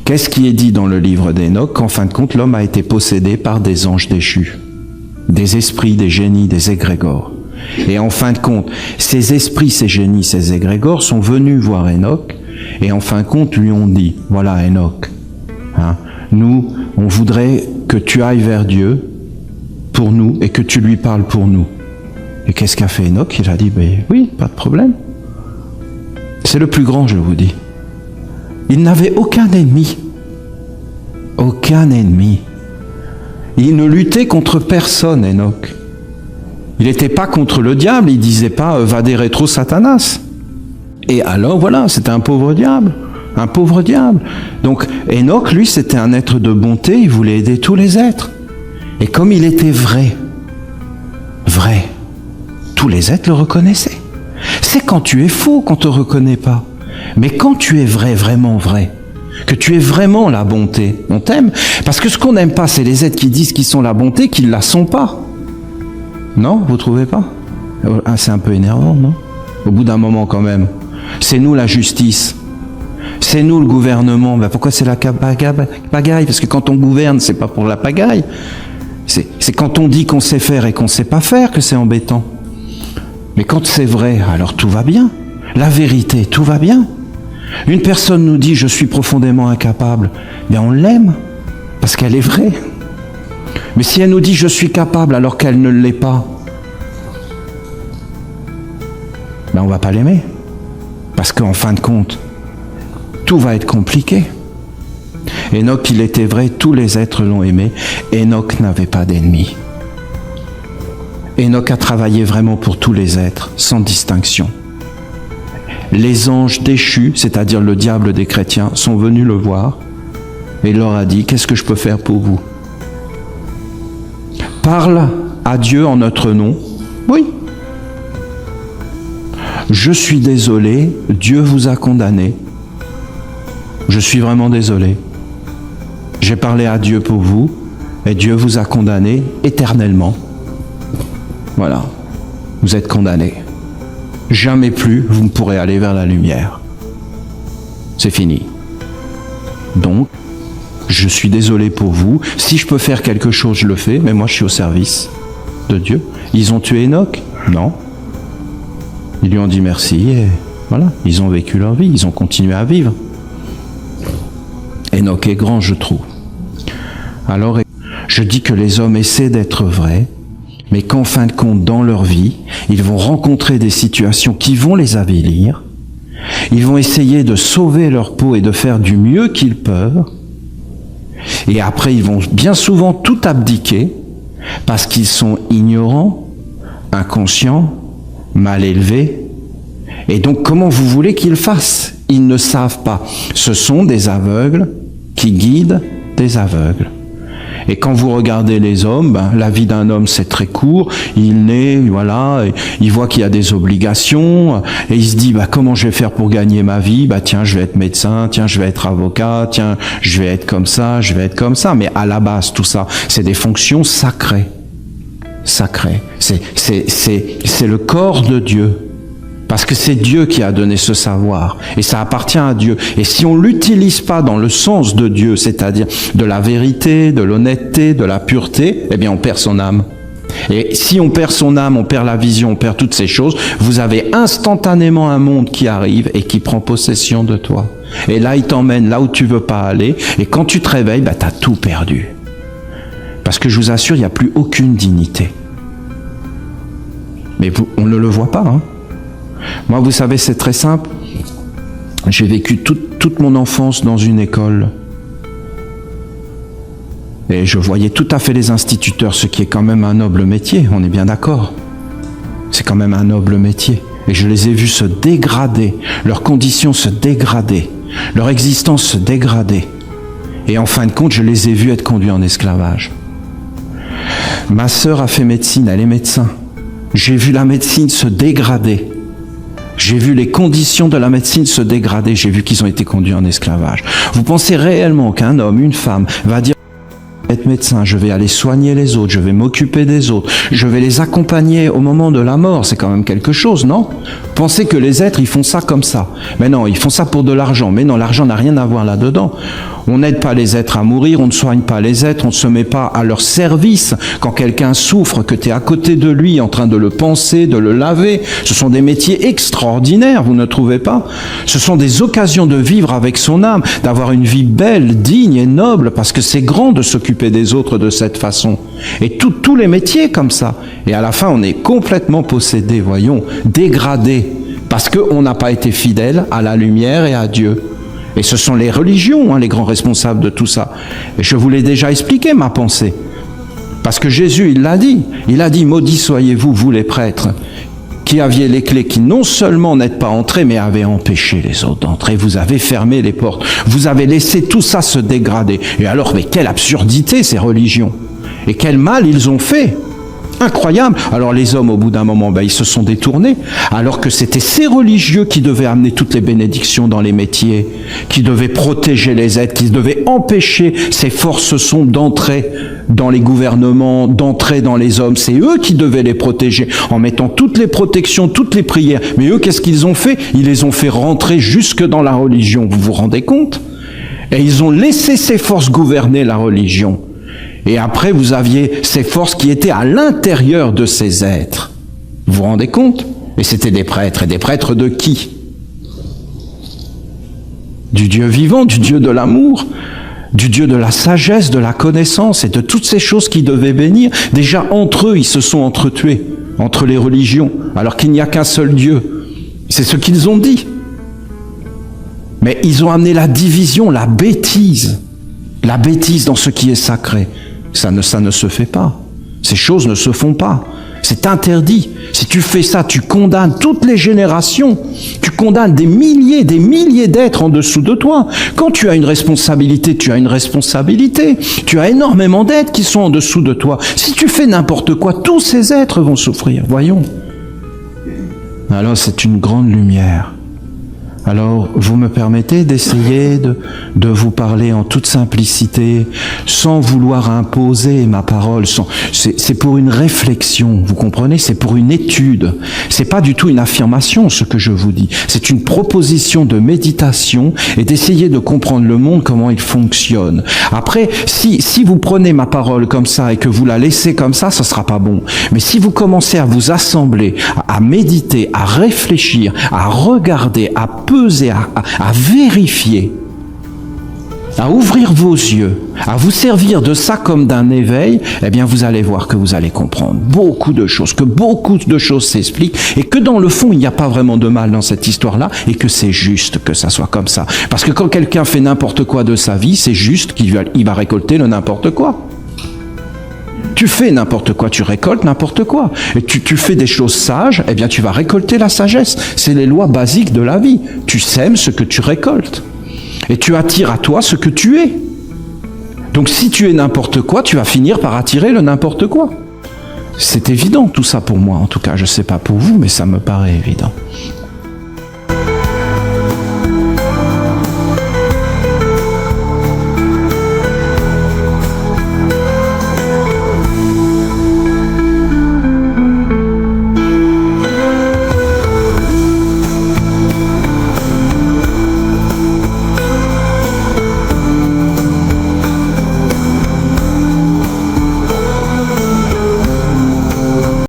Qu'est-ce qui est dit dans le livre d'Enoch? Qu'en fin de compte, l'homme a été possédé par des anges déchus, des esprits, des génies, des égrégores. Et en fin de compte, ces esprits, ces génies, ces égrégores sont venus voir Enoch, et en fin de compte lui ont dit, voilà Enoch, nous, on voudrait que tu ailles vers Dieu pour nous et que tu lui parles pour nous. Et qu'est-ce qu'a fait Enoch? Il a dit, oui, pas de problème. C'est le plus grand, je vous dis. Il n'avait aucun ennemi. Aucun ennemi. Il ne luttait contre personne, Enoch. Il n'était pas contre le diable, il disait pas « vade retro Satanas ». Et alors voilà, c'était un pauvre diable. Un pauvre diable. Donc Enoch, lui, c'était un être de bonté, il voulait aider tous les êtres. Et comme il était vrai, tous les êtres le reconnaissaient. C'est quand tu es faux qu'on ne te reconnaît pas. Mais quand tu es vrai, vraiment vrai, que tu es vraiment la bonté, on t'aime. Parce que ce qu'on n'aime pas, c'est les êtres qui disent qu'ils sont la bonté, qu'ils ne la sont pas. Non, vous trouvez pas? C'est un peu énervant, non? Au bout d'un moment quand même. C'est nous la justice. C'est nous le gouvernement. Pourquoi c'est la pagaille? Parce que quand on gouverne, c'est pas pour la pagaille. C'est quand on dit qu'on sait faire et qu'on sait pas faire que c'est embêtant. Mais quand c'est vrai, alors tout va bien. La vérité, tout va bien. Une personne nous dit « je suis profondément incapable », bien on l'aime, parce qu'elle est vraie. Mais si elle nous dit « je suis capable » alors qu'elle ne l'est pas, ben on va pas l'aimer. Parce qu'en fin de compte, tout va être compliqué. Enoch, il était vrai, tous les êtres l'ont aimé. Enoch n'avait pas d'ennemis. Enoch a travaillé vraiment pour tous les êtres, sans distinction. Les anges déchus, c'est-à-dire le diable des chrétiens, sont venus le voir et il leur a dit « Qu'est-ce que je peux faire pour vous ?» Parle à Dieu en notre nom. Oui. Je suis désolé, Dieu vous a condamné. Je suis vraiment désolé. J'ai parlé à Dieu pour vous et Dieu vous a condamné éternellement. Voilà, vous êtes condamné. Jamais plus vous ne pourrez aller vers la lumière. C'est fini. Donc, je suis désolé pour vous. Si je peux faire quelque chose, je le fais, mais moi je suis au service de Dieu. Ils ont tué Enoch? Non. Ils lui ont dit merci et voilà, ils ont vécu leur vie, ils ont continué à vivre. Enoch est grand, je trouve. Alors, je dis que les hommes essaient d'être vrais, mais qu'en fin de compte, dans leur vie, ils vont rencontrer des situations qui vont les avilir. Ils vont essayer de sauver leur peau et de faire du mieux qu'ils peuvent. Et après, ils vont bien souvent tout abdiquer parce qu'ils sont ignorants, inconscients, mal élevés. Et donc, comment vous voulez qu'ils fassent? Ils ne savent pas. Ce sont des aveugles qui guident des aveugles. Et quand vous regardez les hommes, la vie d'un homme c'est très court, il naît, voilà, et il voit qu'il y a des obligations, et il se dit comment je vais faire pour gagner ma vie? Tiens, je vais être médecin, tiens, je vais être avocat, tiens, je vais être comme ça, je vais être comme ça. Mais à la base, tout ça, c'est des fonctions sacrées. Sacrées. C'est le corps de Dieu. Parce que c'est Dieu qui a donné ce savoir, et ça appartient à Dieu. Et si on l'utilise pas dans le sens de Dieu, c'est-à-dire de la vérité, de l'honnêteté, de la pureté, eh bien on perd son âme. Et si on perd son âme, on perd la vision, on perd toutes ces choses, vous avez instantanément un monde qui arrive et qui prend possession de toi. Et là, il t'emmène là où tu veux pas aller, et quand tu te réveilles, t'as tout perdu. Parce que je vous assure, il n'y a plus aucune dignité. Mais on ne le voit pas, hein. Moi, vous savez, c'est très simple. J'ai vécu toute mon enfance dans une école. Et je voyais tout à fait les instituteurs, ce qui est quand même un noble métier, on est bien d'accord. C'est quand même un noble métier. Et je les ai vus se dégrader, leurs conditions se dégrader, leur existence se dégrader. Et en fin de compte, je les ai vus être conduits en esclavage. Ma sœur a fait médecine, elle est médecin. J'ai vu la médecine se dégrader. J'ai vu les conditions de la médecine se dégrader, j'ai vu qu'ils ont été conduits en esclavage. Vous pensez réellement qu'un homme, une femme, va dire être médecin, je vais aller soigner les autres, je vais m'occuper des autres, je vais les accompagner au moment de la mort. C'est quand même quelque chose, non? Pensez que les êtres, ils font ça comme ça. Mais non, ils font ça pour de l'argent. Mais non, l'argent n'a rien à voir là-dedans. On n'aide pas les êtres à mourir, on ne soigne pas les êtres, on ne se met pas à leur service. Quand quelqu'un souffre, que tu es à côté de lui, en train de le panser, de le laver, ce sont des métiers extraordinaires, vous ne trouvez pas? Ce sont des occasions de vivre avec son âme, d'avoir une vie belle, digne et noble, parce que c'est grand de s'occuper des autres de cette façon. Et tous les métiers comme ça. Et à la fin, on est complètement possédé, voyons, dégradé, parce qu'on n'a pas été fidèle à la lumière et à Dieu. Et ce sont les religions, les grands responsables de tout ça. Et je vous l'ai déjà expliqué, ma pensée. Parce que Jésus, il l'a dit. Il a dit, maudits soyez-vous, vous les prêtres, qui aviez les clés, qui non seulement n'êtes pas entrés, mais avez empêché les autres d'entrer. Vous avez fermé les portes. Vous avez laissé tout ça se dégrader. Et alors, mais quelle absurdité, ces religions. Et quel mal ils ont fait. Incroyable. Alors les hommes, au bout d'un moment, ils se sont détournés, alors que c'était ces religieux qui devaient amener toutes les bénédictions dans les métiers, qui devaient protéger les êtres, qui devaient empêcher ces forces sombres d'entrer dans les gouvernements, d'entrer dans les hommes. C'est eux qui devaient les protéger, en mettant toutes les protections, toutes les prières. Mais eux, qu'est-ce qu'ils ont fait? Ils les ont fait rentrer jusque dans la religion. Vous vous rendez compte? Et ils ont laissé ces forces gouverner la religion. Et après, vous aviez ces forces qui étaient à l'intérieur de ces êtres. Vous vous rendez compte? Et c'était des prêtres. Et des prêtres de qui? Du Dieu vivant, du Dieu de l'amour, du Dieu de la sagesse, de la connaissance et de toutes ces choses qui devaient bénir. Déjà, entre eux, ils se sont entretués, entre les religions, alors qu'il n'y a qu'un seul Dieu. C'est ce qu'ils ont dit. Mais ils ont amené la division, la bêtise dans ce qui est sacré. Ça ne se fait pas. Ces choses ne se font pas. C'est interdit. Si tu fais ça, tu condamnes toutes les générations. Tu condamnes des milliers d'êtres en dessous de toi. Quand tu as une responsabilité, tu as une responsabilité. Tu as énormément d'êtres qui sont en dessous de toi. Si tu fais n'importe quoi, tous ces êtres vont souffrir. Voyons. Alors c'est une grande lumière. Alors, vous me permettez d'essayer de vous parler en toute simplicité, sans vouloir imposer ma parole. C'est pour une réflexion, vous comprenez? C'est pour une étude. C'est pas du tout une affirmation, ce que je vous dis. C'est une proposition de méditation et d'essayer de comprendre le monde, comment il fonctionne. Après, si vous prenez ma parole comme ça et que vous la laissez comme ça sera pas bon. Mais si vous commencez à vous assembler, à méditer, à réfléchir, à regarder, à peser, à vérifier, à ouvrir vos yeux, à vous servir de ça comme d'un éveil, eh bien vous allez voir que vous allez comprendre beaucoup de choses, que beaucoup de choses s'expliquent et que dans le fond il n'y a pas vraiment de mal dans cette histoire-là et que c'est juste que ça soit comme ça. Parce que quand quelqu'un fait n'importe quoi de sa vie, c'est juste qu'il va récolter le n'importe quoi. Tu fais n'importe quoi, tu récoltes n'importe quoi. Et tu fais des choses sages, eh bien tu vas récolter la sagesse. C'est les lois basiques de la vie. Tu sèmes ce que tu récoltes. Et tu attires à toi ce que tu es. Donc si tu es n'importe quoi, tu vas finir par attirer le n'importe quoi. C'est évident tout ça pour moi, en tout cas. Je ne sais pas pour vous, mais ça me paraît évident.